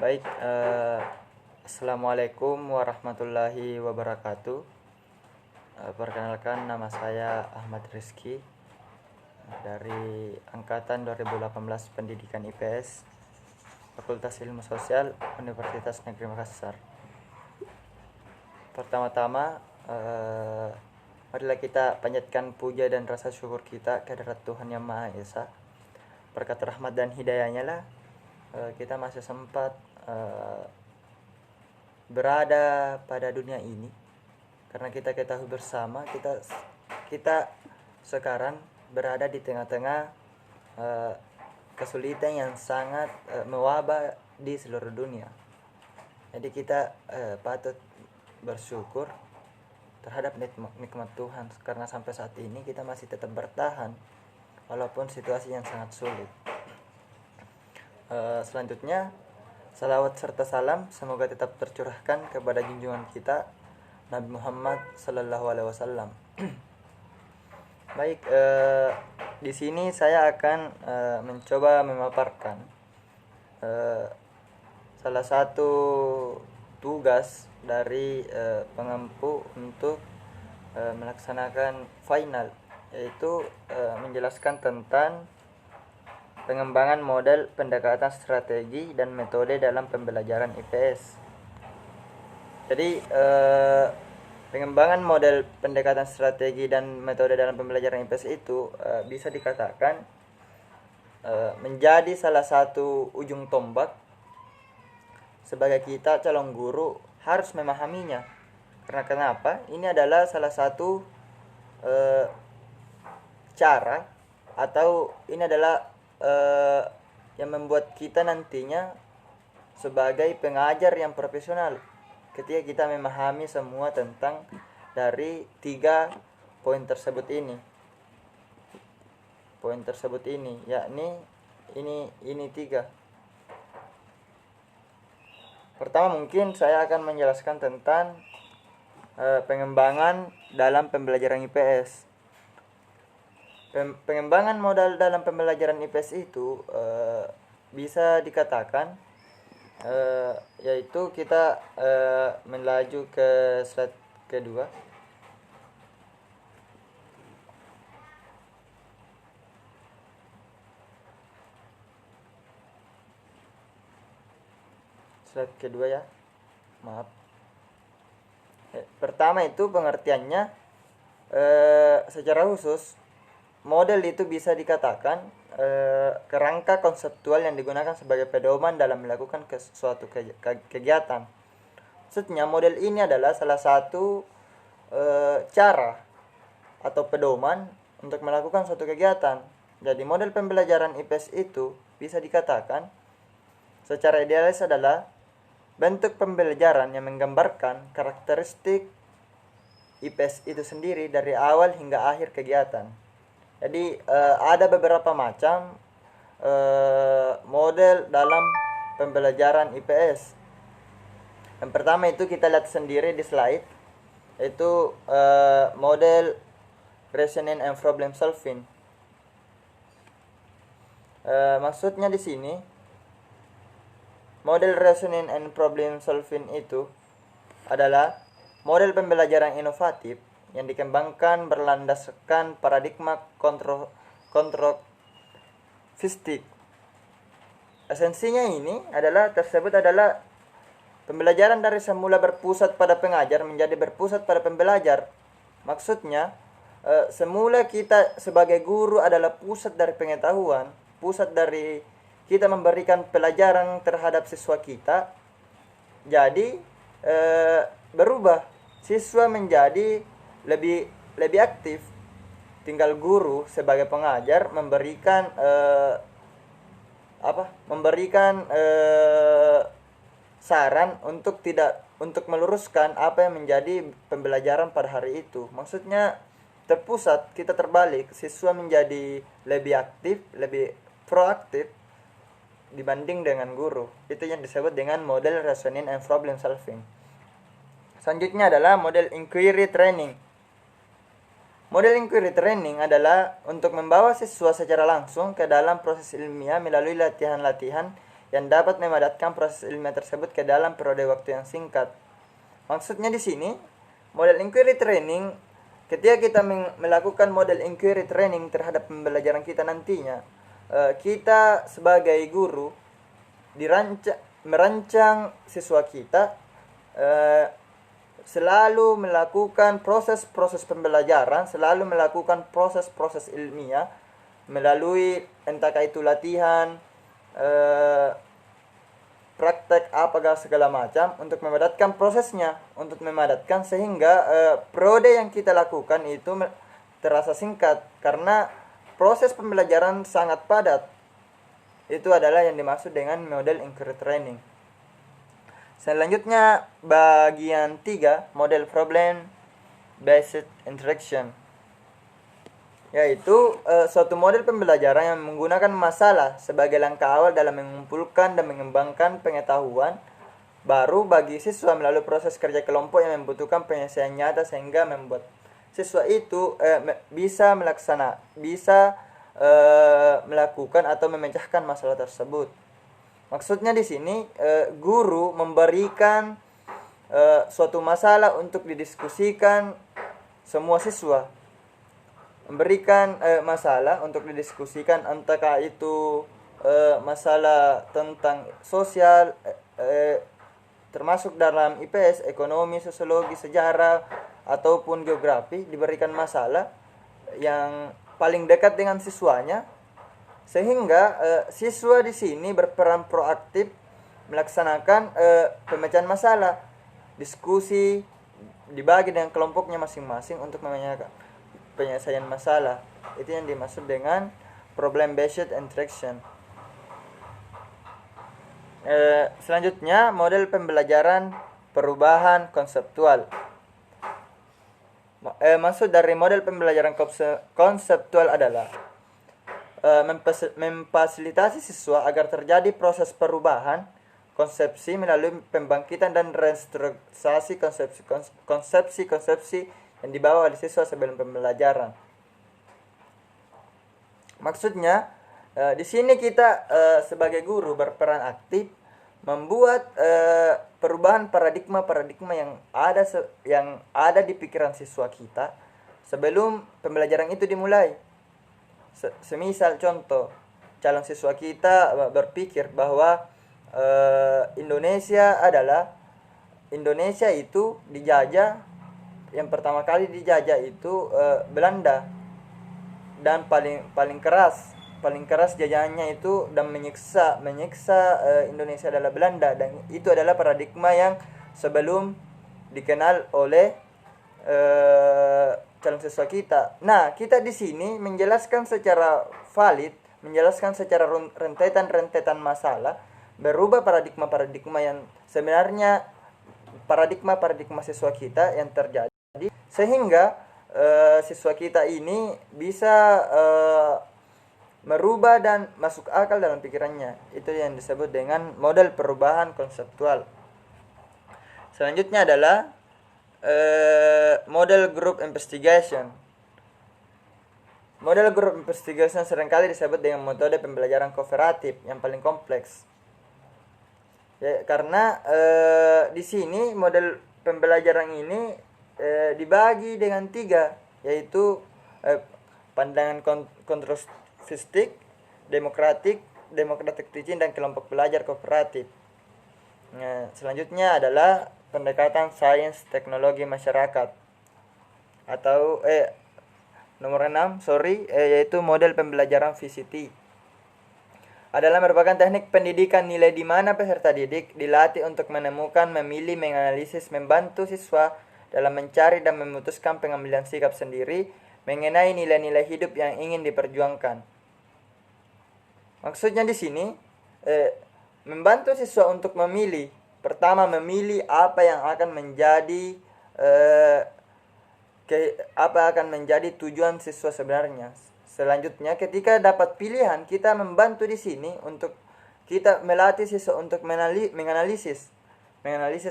Baik, Assalamualaikum warahmatullahi wabarakatuh. Perkenalkan, nama saya Ahmad Rizky dari Angkatan 2018 Pendidikan IPS, Fakultas Ilmu Sosial, Universitas Negeri Makassar. Pertama-tama, marilah kita panjatkan puja dan rasa syukur kita kehadirat Tuhan Yang Maha Esa. Berkat rahmat dan hidayahnya lah kita masih sempat berada pada dunia ini, karena kita ketahui bersama kita sekarang berada di tengah-tengah kesulitan yang sangat mewabah di seluruh dunia. Jadi kita patut bersyukur terhadap nikmat Tuhan, karena sampai saat ini kita masih tetap bertahan walaupun situasi yang sangat sulit. Selanjutnya, salawat serta salam semoga tetap tercurahkan kepada junjungan kita Nabi Muhammad Sallallahu Alaihi Wasallam. Baik, di sini saya akan mencoba memaparkan salah satu tugas dari pengampu untuk melaksanakan final, yaitu menjelaskan tentang pengembangan model pendekatan strategi dan metode dalam pembelajaran IPS. Jadi pengembangan model pendekatan strategi dan metode dalam pembelajaran IPS itu bisa dikatakan menjadi salah satu ujung tombak sebagai kita calon guru harus memahaminya. Karena kenapa? Ini adalah salah satu cara, atau ini adalah yang membuat kita nantinya sebagai pengajar yang profesional ketika kita memahami semua tentang dari 3 poin tersebut ini. Poin tersebut ini yakni ini 3. Pertama, mungkin saya akan menjelaskan tentang pengembangan dalam pembelajaran IPS. Pengembangan modal dalam pembelajaran IPS itu bisa dikatakan yaitu kita melaju ke slide kedua. Slide kedua ya, maaf. Pertama itu pengertiannya, secara khusus model itu bisa dikatakan kerangka konseptual yang digunakan sebagai pedoman dalam melakukan suatu kegiatan. Maksudnya model ini adalah salah satu cara atau pedoman untuk melakukan suatu kegiatan. Jadi model pembelajaran IPS itu bisa dikatakan secara idealis adalah bentuk pembelajaran yang menggambarkan karakteristik IPS itu sendiri dari awal hingga akhir kegiatan. Jadi ada beberapa macam model dalam pembelajaran IPS. Yang pertama itu kita lihat sendiri di slide, yaitu model reasoning and problem solving. Maksudnya di sini model reasoning and problem solving itu adalah model pembelajaran inovatif yang dikembangkan berlandaskan paradigma konstruktivistik. Esensinya ini tersebut adalah pembelajaran dari semula berpusat pada pengajar menjadi berpusat pada pembelajar. Maksudnya semula kita sebagai guru adalah pusat dari pengetahuan, pusat dari kita memberikan pelajaran terhadap siswa kita. Jadi berubah, siswa menjadi lebih aktif. Tinggal guru sebagai pengajar memberikan saran untuk meluruskan apa yang menjadi pembelajaran pada hari itu. Maksudnya terpusat, kita terbalik, siswa menjadi lebih aktif, lebih proaktif dibanding dengan guru. Itu yang disebut dengan model reasoning and problem solving. Selanjutnya adalah model inquiry training. Model inquiry training adalah untuk membawa siswa secara langsung ke dalam proses ilmiah melalui latihan-latihan yang dapat memadatkan proses ilmiah tersebut ke dalam periode waktu yang singkat. Maksudnya di sini, model inquiry training, ketika kita melakukan model inquiry training terhadap pembelajaran kita nantinya, kita sebagai guru merancang siswa kita selalu melakukan proses-proses pembelajaran, selalu melakukan proses-proses ilmiah melalui entahkah itu latihan, praktek apa segala macam untuk memadatkan prosesnya, untuk memadatkan sehingga periode yang kita lakukan itu terasa singkat karena proses pembelajaran sangat padat. Itu adalah yang dimaksud dengan model inquiry training. Selanjutnya bagian 3, model problem based interaction, yaitu suatu model pembelajaran yang menggunakan masalah sebagai langkah awal dalam mengumpulkan dan mengembangkan pengetahuan baru bagi siswa melalui proses kerja kelompok yang membutuhkan penyelesaian nyata sehingga membuat siswa itu bisa melakukan atau memecahkan masalah tersebut. Maksudnya di sini guru memberikan suatu masalah untuk didiskusikan semua siswa. Memberikan masalah untuk didiskusikan entahkah itu masalah tentang sosial, termasuk dalam IPS, ekonomi, sosiologi, sejarah, ataupun geografi, diberikan masalah yang paling dekat dengan siswanya, sehingga siswa di sini berperan proaktif melaksanakan pemecahan masalah, diskusi, dibagi dengan kelompoknya masing-masing untuk penyelesaian masalah. Itu yang dimaksud dengan problem based interaction. Selanjutnya model pembelajaran perubahan konseptual. Maksud dari model pembelajaran konseptual adalah memfasilitasi siswa agar terjadi proses perubahan konsepsi melalui pembangkitan dan restrukturisasi konsepsi-konsepsi yang dibawa oleh siswa sebelum pembelajaran. Maksudnya di sini kita sebagai guru berperan aktif membuat perubahan paradigma yang ada di pikiran siswa kita sebelum pembelajaran itu dimulai. Semisal contoh, calon siswa kita berpikir bahwa Indonesia itu dijajah, yang pertama kali dijajah itu Belanda, dan paling keras jajahannya itu dan menyiksa Indonesia adalah Belanda, dan itu adalah paradigma yang sebelum dikenal oleh calon siswa kita. Nah, kita di sini menjelaskan secara valid, menjelaskan secara rentetan masalah, berubah paradigma yang sebenarnya paradigma siswa kita yang terjadi, sehingga siswa kita ini bisa merubah dan masuk akal dalam pikirannya. Itu yang disebut dengan model perubahan konseptual. Selanjutnya adalah model group investigation. Model group investigation seringkali disebut dengan metode pembelajaran kooperatif yang paling kompleks. Ya, karena di sini model pembelajaran ini dibagi dengan 3, yaitu pandangan konstruktivistik, demokratik teaching, dan kelompok belajar kooperatif. Nah, selanjutnya adalah pendekatan sains teknologi masyarakat atau nomor 6 yaitu model pembelajaran VCT. Adalah merupakan teknik pendidikan nilai di mana peserta didik dilatih untuk menemukan, memilih, menganalisis, membantu siswa dalam mencari dan memutuskan pengambilan sikap sendiri mengenai nilai-nilai hidup yang ingin diperjuangkan. Maksudnya di sini membantu siswa untuk memilih. Pertama, memilih apa yang akan menjadi tujuan siswa sebenarnya. Selanjutnya, ketika dapat pilihan, kita membantu di sini untuk kita melatih siswa untuk menganalisis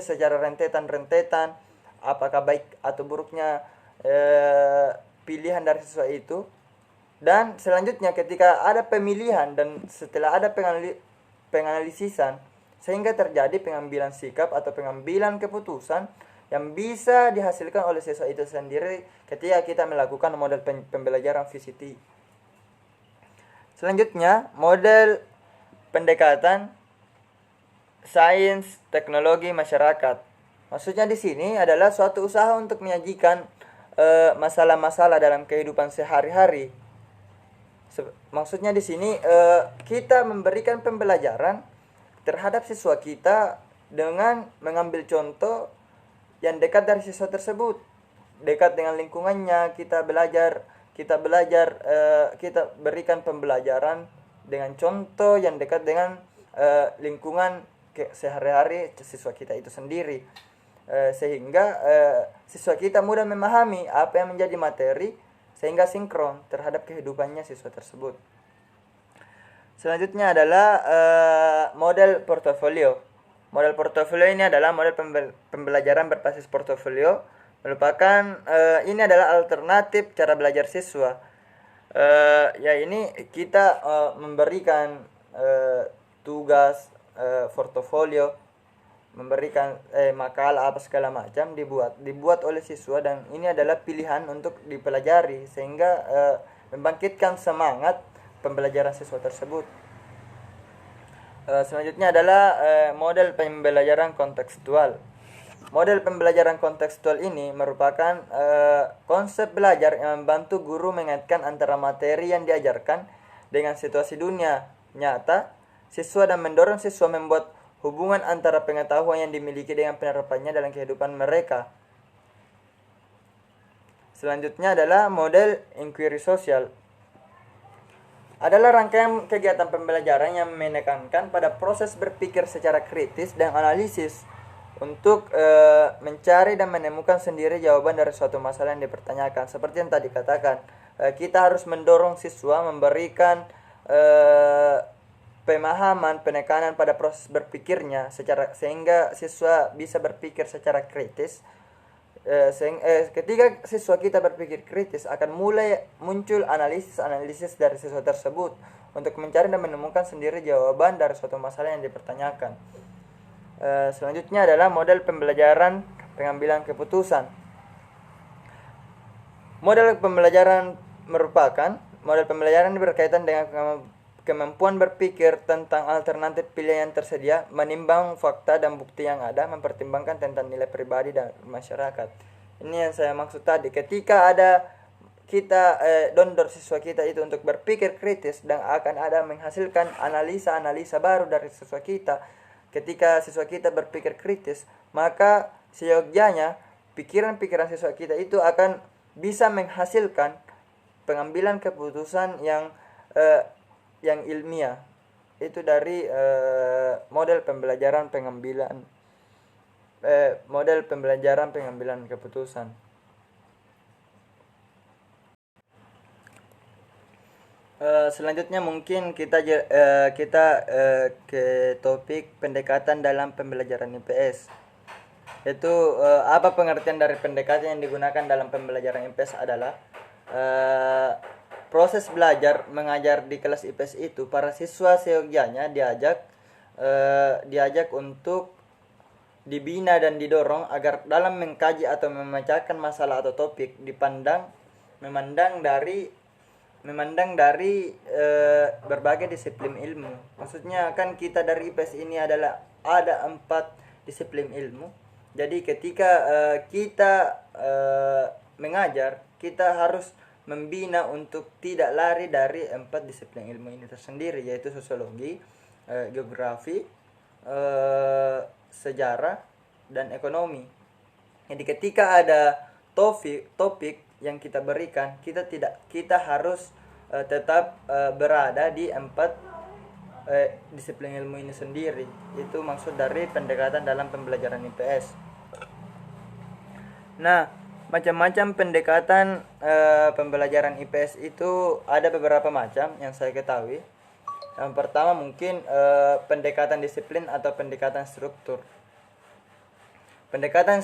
secara rentetan apakah baik atau buruknya pilihan dari siswa itu. Dan selanjutnya, ketika ada pemilihan dan setelah ada penganalisisan, sehingga terjadi pengambilan sikap atau pengambilan keputusan yang bisa dihasilkan oleh siswa itu sendiri ketika kita melakukan model pembelajaran VCT. Selanjutnya, model pendekatan sains, teknologi, masyarakat. Maksudnya di sini adalah suatu usaha untuk menyajikan masalah-masalah dalam kehidupan sehari-hari. Maksudnya di sini kita memberikan pembelajaran terhadap siswa kita dengan mengambil contoh yang dekat dari siswa tersebut, dekat dengan lingkungannya. Kita berikan pembelajaran dengan contoh yang dekat dengan lingkungan sehari-hari siswa kita itu sendiri, sehingga siswa kita mudah memahami apa yang menjadi materi sehingga sinkron terhadap kehidupannya siswa tersebut. Selanjutnya adalah model portofolio. Model portofolio ini adalah model pembelajaran berbasis portofolio, merupakan ini adalah alternatif cara belajar siswa. Ya ini kita memberikan tugas portofolio, memberikan makalah apa segala macam dibuat oleh siswa, dan ini adalah pilihan untuk dipelajari sehingga membangkitkan semangat pembelajaran siswa tersebut. Selanjutnya adalah model pembelajaran kontekstual. Model pembelajaran kontekstual ini merupakan konsep belajar yang membantu guru mengaitkan antara materi yang diajarkan dengan situasi dunia nyata siswa dan mendorong siswa membuat hubungan antara pengetahuan yang dimiliki dengan penerapannya dalam kehidupan mereka. Selanjutnya adalah model inquiry sosial. Adalah rangkaian kegiatan pembelajaran yang menekankan pada proses berpikir secara kritis dan analisis untuk mencari dan menemukan sendiri jawaban dari suatu masalah yang dipertanyakan. Seperti yang tadi katakan, kita harus mendorong siswa memberikan pemahaman, penekanan pada proses berpikirnya sehingga siswa bisa berpikir secara kritis. Ketika siswa kita berpikir kritis, akan mulai muncul analisis dari siswa tersebut untuk mencari dan menemukan sendiri jawaban dari suatu masalah yang dipertanyakan. Selanjutnya adalah model pembelajaran pengambilan keputusan. Model pembelajaran berkaitan dengan kemampuan berpikir tentang alternatif pilihan yang tersedia, menimbang fakta dan bukti yang ada, mempertimbangkan tentang nilai pribadi dan masyarakat. Ini yang saya maksud tadi. Ketika ada kita dondor siswa kita itu untuk berpikir kritis, dan akan ada menghasilkan analisa-analisa baru dari siswa kita. Ketika siswa kita berpikir kritis, maka seyogyanya pikiran-pikiran siswa kita itu akan bisa menghasilkan pengambilan keputusan yang ilmiah. Itu dari model pembelajaran pengambilan keputusan. Selanjutnya mungkin kita ke topik pendekatan dalam pembelajaran IPS. Itu apa pengertian dari pendekatan yang digunakan dalam pembelajaran IPS adalah proses belajar mengajar di kelas IPS itu para siswa seyogyanya diajak untuk dibina dan didorong agar dalam mengkaji atau memecahkan masalah atau topik memandang dari berbagai disiplin ilmu. Maksudnya kan kita dari IPS ini adalah ada 4 disiplin ilmu. Jadi ketika kita mengajar, kita harus membina untuk tidak lari dari 4 disiplin ilmu ini tersendiri, yaitu sosiologi, geografi, sejarah, dan ekonomi. Jadi ketika ada topik yang kita berikan, kita harus tetap berada di 4 disiplin ilmu ini sendiri. Itu maksud dari pendekatan dalam pembelajaran IPS. Nah, macam-macam pendekatan pembelajaran IPS itu ada beberapa macam yang saya ketahui. Yang pertama mungkin pendekatan disiplin atau pendekatan struktur. Pendekatan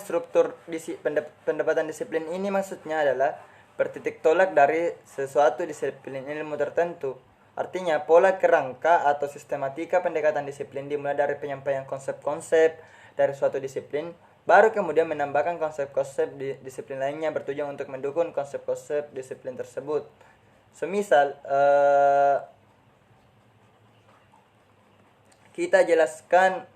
pendekatan disiplin ini maksudnya adalah bertitik tolak dari sesuatu disiplin ilmu tertentu. Artinya, pola kerangka atau sistematika pendekatan disiplin dimulai dari penyampaian konsep-konsep dari suatu disiplin, baru kemudian menambahkan konsep-konsep di disiplin lainnya bertujuan untuk mendukung konsep-konsep disiplin tersebut. Semisal, kita jelaskan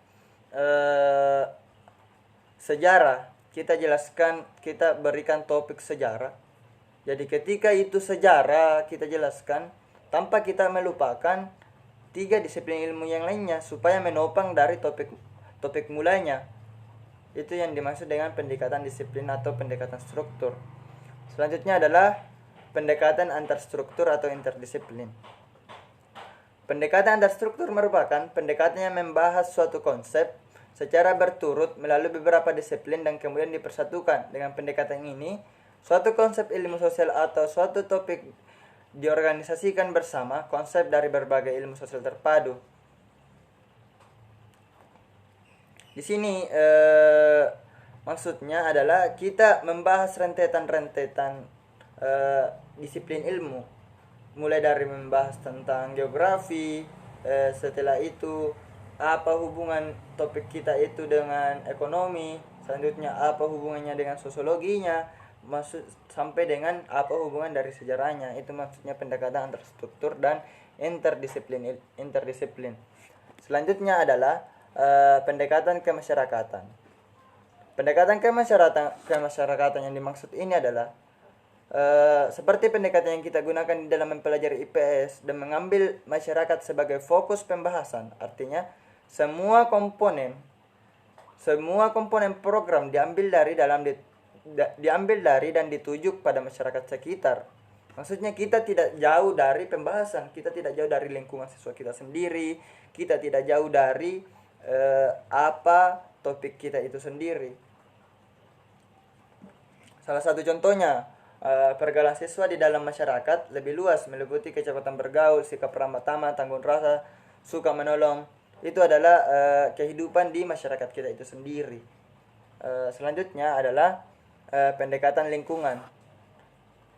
sejarah, kita berikan topik sejarah. Jadi ketika itu sejarah kita jelaskan tanpa kita melupakan tiga disiplin ilmu yang lainnya supaya menopang dari topik mulanya. Itu yang dimaksud dengan pendekatan disiplin atau pendekatan struktur. Selanjutnya adalah pendekatan antar struktur atau interdisiplin. Pendekatan antar struktur merupakan pendekatan yang membahas suatu konsep secara berturut melalui beberapa disiplin dan kemudian dipersatukan. Dengan pendekatan ini, suatu konsep ilmu sosial atau suatu topik diorganisasikan bersama konsep dari berbagai ilmu sosial terpadu. Di sini maksudnya adalah kita membahas rentetan-rentetan disiplin ilmu, mulai dari membahas tentang geografi, setelah itu apa hubungan topik kita itu dengan ekonomi, selanjutnya apa hubungannya dengan sosiologinya, maksud sampai dengan apa hubungan dari sejarahnya. Itu maksudnya pendekatan antar struktur dan interdisiplin. Selanjutnya adalah pendekatan kemasyarakatan. Pendekatan kemasyarakatan yang dimaksud ini adalah seperti pendekatan yang kita gunakan di dalam mempelajari IPS dan mengambil masyarakat sebagai fokus pembahasan. Artinya semua komponen program diambil dari dan dituju pada masyarakat sekitar. Maksudnya kita tidak jauh dari pembahasan, kita tidak jauh dari lingkungan siswa kita sendiri, kita tidak jauh dari apa topik kita itu sendiri. Salah satu contohnya, pergaulan siswa di dalam masyarakat lebih luas, meliputi kecepatan bergaul, sikap ramah tamah, tanggung rasa, suka menolong. Itu adalah kehidupan di masyarakat kita itu sendiri. Selanjutnya adalah pendekatan lingkungan.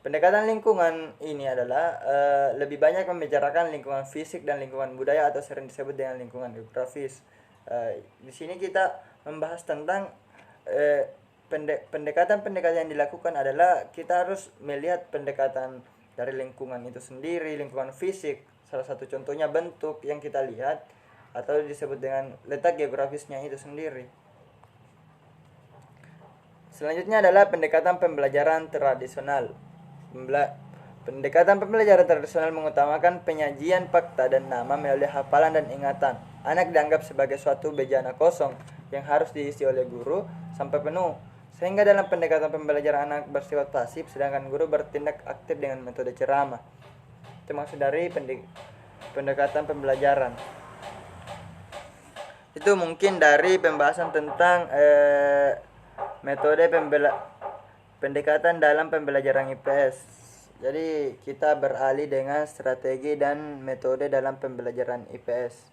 Pendekatan lingkungan ini adalah lebih banyak membicarakan lingkungan fisik dan lingkungan budaya atau sering disebut dengan lingkungan geografis. Di sini kita membahas tentang pendekatan-pendekatan yang dilakukan adalah kita harus melihat pendekatan dari lingkungan itu sendiri, lingkungan fisik. Salah satu contohnya bentuk yang kita lihat atau disebut dengan letak geografisnya itu sendiri. Selanjutnya adalah pendekatan pembelajaran tradisional. Pendekatan pembelajaran tradisional mengutamakan penyajian fakta dan nama melalui hafalan dan ingatan. Anak dianggap sebagai suatu bejana kosong yang harus diisi oleh guru sampai penuh. Sehingga dalam pendekatan pembelajaran anak bersifat pasif, sedangkan guru bertindak aktif dengan metode ceramah. Itu maksud dari pendekatan pembelajaran. Itu mungkin dari pembahasan tentang metode pendekatan dalam pembelajaran IPS. Jadi kita beralih dengan strategi dan metode dalam pembelajaran IPS.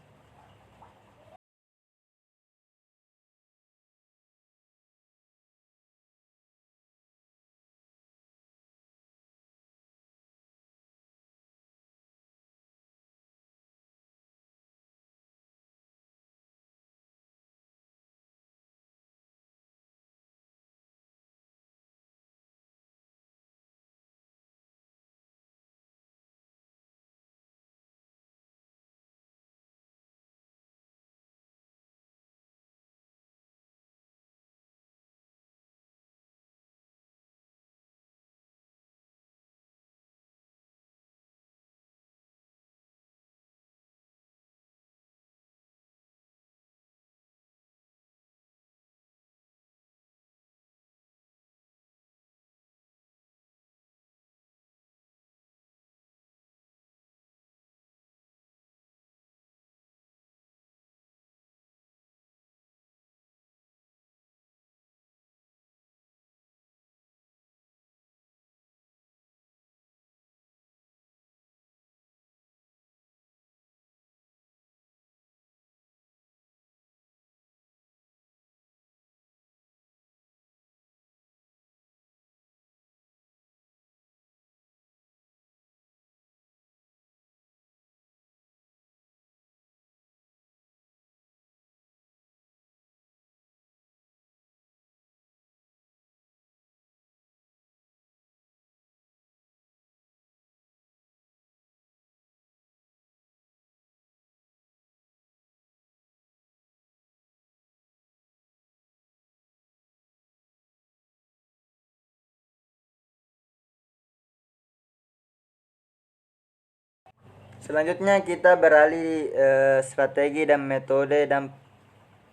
Selanjutnya kita beralih strategi dan metode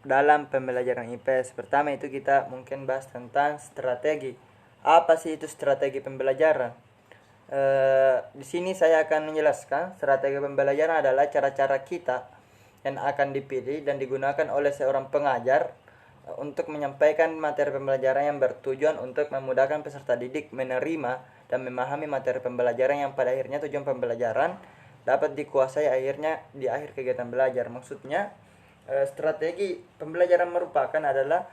dalam pembelajaran IPS. Pertama itu kita mungkin bahas tentang strategi. Apa sih itu strategi pembelajaran? Di sini saya akan menjelaskan strategi pembelajaran adalah cara-cara kita yang akan dipilih dan digunakan oleh seorang pengajar untuk menyampaikan materi pembelajaran yang bertujuan untuk memudahkan peserta didik menerima dan memahami materi pembelajaran yang pada akhirnya tujuan pembelajaran dapat dikuasai akhirnya di akhir kegiatan belajar. Maksudnya strategi pembelajaran merupakan adalah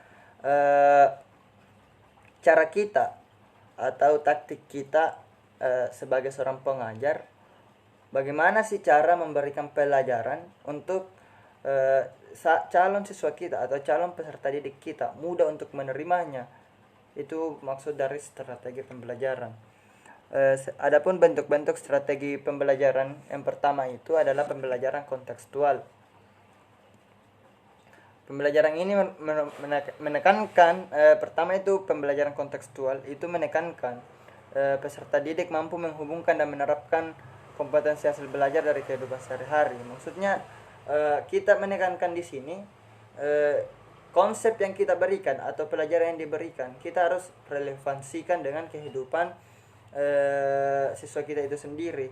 cara kita atau taktik kita sebagai seorang pengajar, bagaimana sih cara memberikan pelajaran untuk calon siswa kita atau calon peserta didik kita mudah untuk menerimanya. Itu maksud dari strategi pembelajaran. Adapun bentuk-bentuk strategi pembelajaran, yang pertama itu adalah pembelajaran kontekstual. Pembelajaran ini menekankan pertama itu pembelajaran kontekstual itu menekankan peserta didik mampu menghubungkan dan menerapkan kompetensi hasil belajar dari kehidupan sehari-hari. Maksudnya kita menekankan di sini konsep yang kita berikan atau pelajaran yang diberikan kita harus relevansikan dengan kehidupan siswa kita itu sendiri.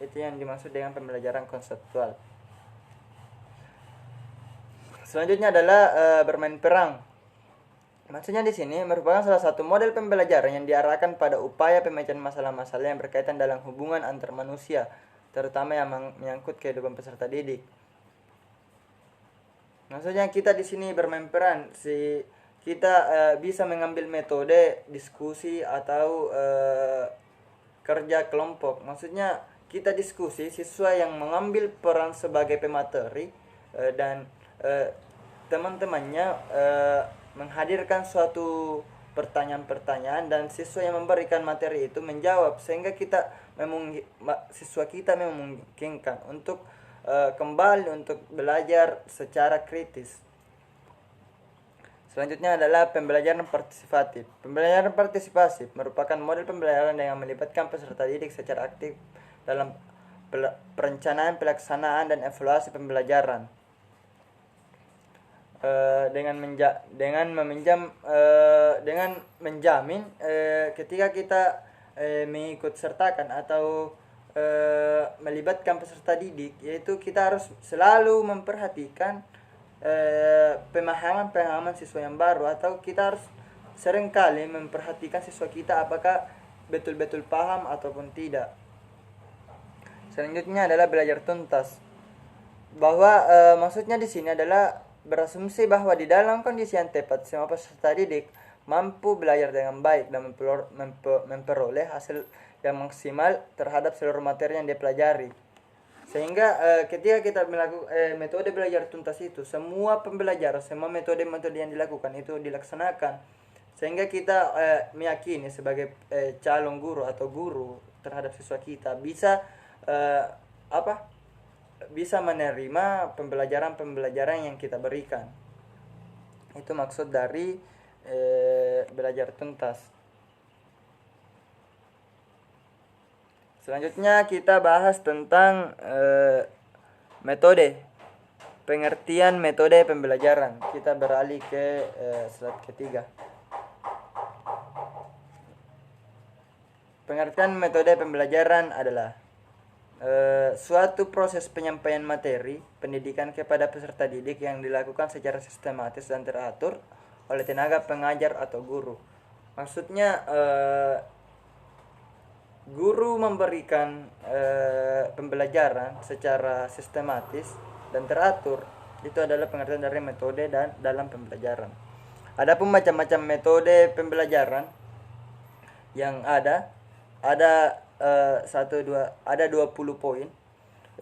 Itu yang dimaksud dengan pembelajaran konseptual. Selanjutnya adalah bermain perang. Maksudnya di sini merupakan salah satu model pembelajaran yang diarahkan pada upaya pemecahan masalah-masalah yang berkaitan dalam hubungan antar manusia, terutama yang menyangkut kehidupan peserta didik. Maksudnya kita di sini bermain peran, kita bisa mengambil metode diskusi atau kerja kelompok. Maksudnya kita diskusi, siswa yang mengambil peran sebagai pemateri dan teman-temannya menghadirkan suatu pertanyaan-pertanyaan dan siswa yang memberikan materi itu menjawab, sehingga siswa kita memungkinkan untuk kembali untuk belajar secara kritis. Selanjutnya adalah pembelajaran partisipatif. Pembelajaran partisipatif merupakan model pembelajaran yang melibatkan peserta didik secara aktif dalam perencanaan, pelaksanaan, dan evaluasi pembelajaran. Dengan menjamin ketika kita mengikut sertakan atau melibatkan peserta didik, yaitu kita harus selalu memperhatikan pemahaman siswa yang baru, atau kita harus seringkali memperhatikan siswa kita apakah betul-betul paham ataupun tidak. Selanjutnya adalah belajar tuntas, bahwa maksudnya di sini adalah berasumsi bahwa di dalam kondisi yang tepat semua peserta didik mampu belajar dengan baik dan memperoleh hasil yang maksimal terhadap seluruh materi yang dipelajari. Sehingga ketika kita melakukan metode belajar tuntas itu, semua pembelajaran, semua metode-metode yang dilakukan itu dilaksanakan, sehingga kita meyakini sebagai calon guru atau guru terhadap siswa kita bisa bisa menerima pembelajaran yang kita berikan. Itu maksud dari belajar tuntas. Selanjutnya kita bahas tentang metode, pengertian metode pembelajaran. Kita beralih ke slide ketiga. Pengertian metode pembelajaran adalah suatu proses penyampaian materi pendidikan kepada peserta didik yang dilakukan secara sistematis dan teratur oleh tenaga pengajar atau guru. Maksudnya guru memberikan pembelajaran secara sistematis dan teratur. Itu adalah pengertian dari metode dan dalam pembelajaran. Adapun macam-macam metode pembelajaran yang ada 20 poin.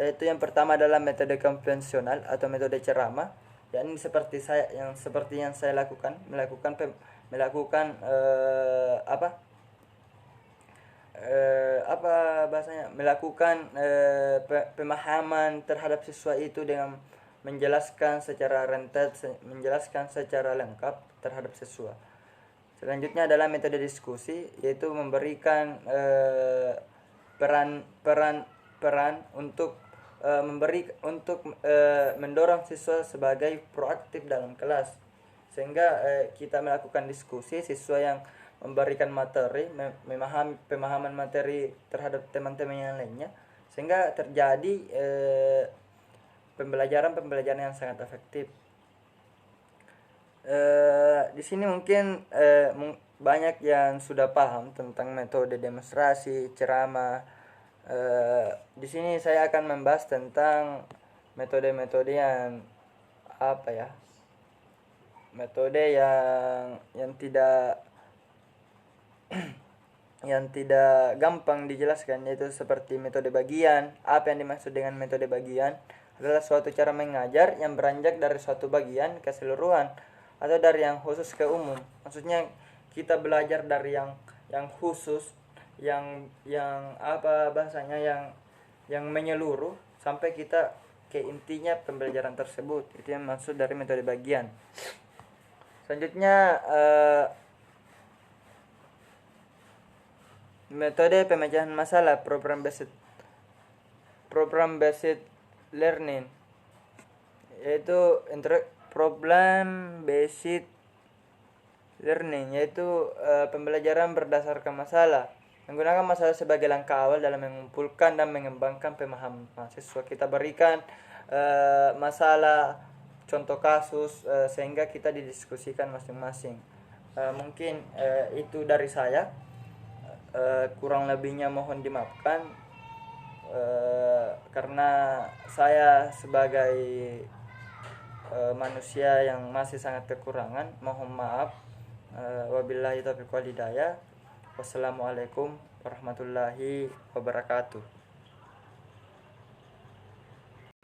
Yaitu yang pertama adalah metode konvensional atau metode ceramah, dan seperti yang saya lakukan, melakukan pemahaman terhadap siswa itu dengan menjelaskan secara rentet, menjelaskan secara lengkap terhadap siswa. Selanjutnya adalah metode diskusi, yaitu memberikan peran untuk mendorong siswa sebagai proaktif dalam kelas, sehingga kita melakukan diskusi, siswa yang memberikan materi, memahami pemahaman materi terhadap teman-teman yang lainnya, sehingga terjadi pembelajaran yang sangat efektif. Di sini mungkin banyak yang sudah paham tentang metode demonstrasi, ceramah. Di sini saya akan membahas tentang metode-metode yang metode yang tidak yang tidak gampang dijelaskan, yaitu seperti metode bagian. Apa yang dimaksud dengan metode bagian? Adalah suatu cara mengajar yang beranjak dari suatu bagian ke seluruhan atau dari yang khusus ke umum. Maksudnya kita belajar dari yang khusus, yang yang menyeluruh sampai kita ke intinya pembelajaran tersebut. Itu yang maksud dari metode bagian. Selanjutnya metode pemecahan masalah, program based learning, yaitu problem based learning, yaitu pembelajaran berdasarkan masalah, menggunakan masalah sebagai langkah awal dalam mengumpulkan dan mengembangkan pemahaman mahasiswa. Kita berikan masalah, contoh kasus, sehingga kita didiskusikan masing-masing. Mungkin itu dari saya. Kurang lebihnya mohon dimaafkan, karena saya sebagai manusia yang masih sangat kekurangan, mohon maaf. Wabillahi taufiq wal hidayah. Wassalamualaikum warahmatullahi wabarakatuh.